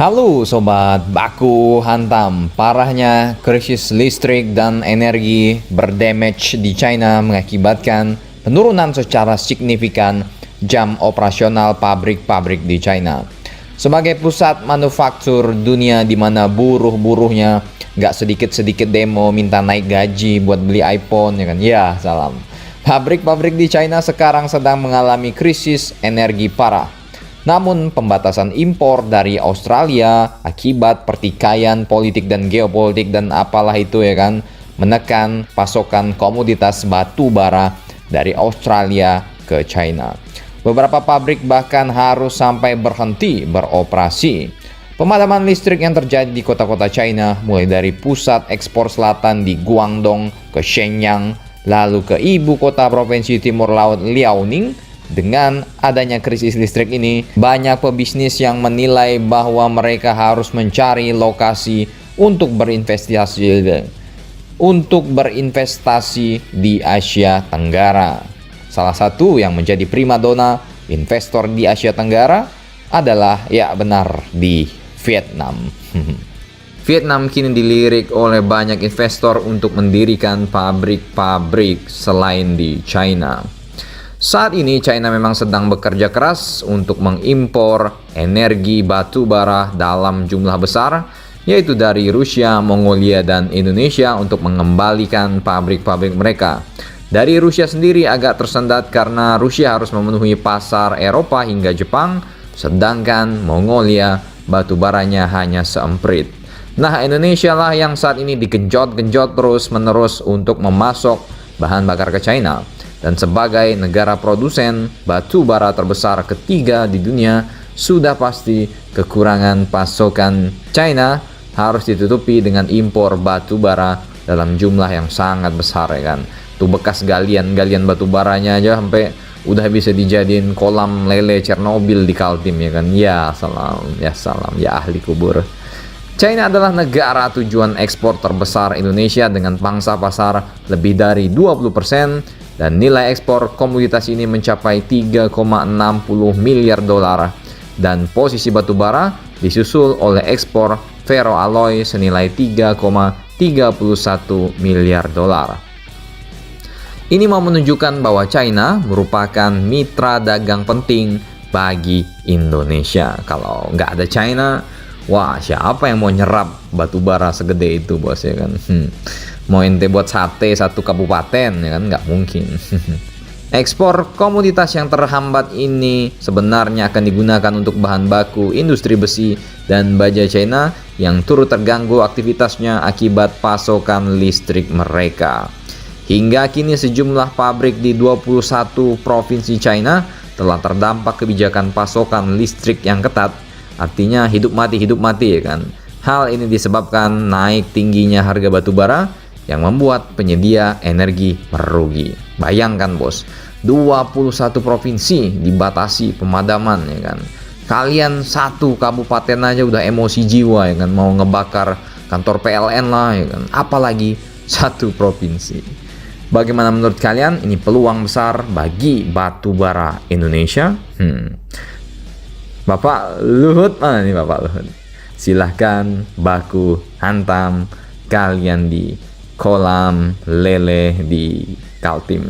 Halo sobat baku hantam, parahnya krisis listrik dan energi berdamage di China mengakibatkan penurunan secara signifikan jam operasional pabrik-pabrik di China. Sebagai pusat manufaktur dunia di mana buruh-buruhnya nggak sedikit-sedikit demo minta naik gaji buat beli iPhone, ya kan? Ya, salam. Pabrik-pabrik di China sekarang sedang mengalami krisis energi parah. Namun pembatasan impor dari Australia akibat pertikaian politik dan geopolitik dan apalah itu, ya kan, menekan pasokan komoditas batu bara dari Australia ke China. Beberapa pabrik bahkan harus sampai berhenti beroperasi. Pemadaman listrik yang terjadi di kota-kota China, mulai dari pusat ekspor selatan di Guangdong ke Shenyang, lalu ke ibu kota provinsi timur laut Liaoning. Dengan adanya krisis listrik ini, banyak pebisnis yang menilai bahwa mereka harus mencari lokasi untuk berinvestasi di Asia Tenggara. Salah satu yang menjadi primadona investor di Asia Tenggara adalah, ya benar, di Vietnam. Vietnam kini dilirik oleh banyak investor untuk mendirikan pabrik-pabrik selain di China. Saat ini China memang sedang bekerja keras untuk mengimpor energi batu bara dalam jumlah besar, yaitu dari Rusia, Mongolia, dan Indonesia untuk mengembalikan pabrik-pabrik mereka. Dari Rusia sendiri agak tersendat karena Rusia harus memenuhi pasar Eropa hingga Jepang, sedangkan Mongolia batu baranya hanya seemprit. Nah, Indonesia lah yang saat ini digenjot-genjot terus-menerus untuk memasok bahan bakar ke China. Dan sebagai negara produsen batu bara terbesar ketiga di dunia, sudah pasti kekurangan pasokan China harus ditutupi dengan impor batu bara dalam jumlah yang sangat besar, ya kan. Tuh bekas galian batu baranya aja sampai udah bisa dijadiin kolam lele Chernobyl di Kaltim, ya kan. Ya salam, ya ahli kubur. China adalah negara tujuan ekspor terbesar Indonesia dengan pangsa pasar lebih dari 20%. Dan nilai ekspor komoditas ini mencapai 3,60 miliar dolar. Dan posisi batu bara disusul oleh ekspor ferroalloy senilai 3,31 miliar dolar. Ini mau menunjukkan bahwa China merupakan mitra dagang penting bagi Indonesia. Kalau nggak ada China, wah, siapa yang mau nyerap batu bara segede itu, bos, ya kan? Mau ente buat sate satu kabupaten, ya kan, nggak mungkin. Ekspor komoditas yang terhambat ini sebenarnya akan digunakan untuk bahan baku industri besi dan baja China yang turut terganggu aktivitasnya akibat pasokan listrik mereka. Hingga kini sejumlah pabrik di 21 provinsi China telah terdampak kebijakan pasokan listrik yang ketat. Artinya hidup mati, ya kan. Hal ini disebabkan naik tingginya harga batu bara yang membuat penyedia energi merugi. Bayangkan, bos, 21 provinsi dibatasi pemadaman, ya kan. Kalian satu kabupaten aja udah emosi jiwa, ya kan, mau ngebakar kantor PLN lah, ya kan. Apalagi satu provinsi. Bagaimana menurut kalian? Ini peluang besar bagi batu bara Indonesia? Bapak Luhut, mana nih Bapak Luhut? Silahkan baku hantam kalian di kolam lele di Kaltim.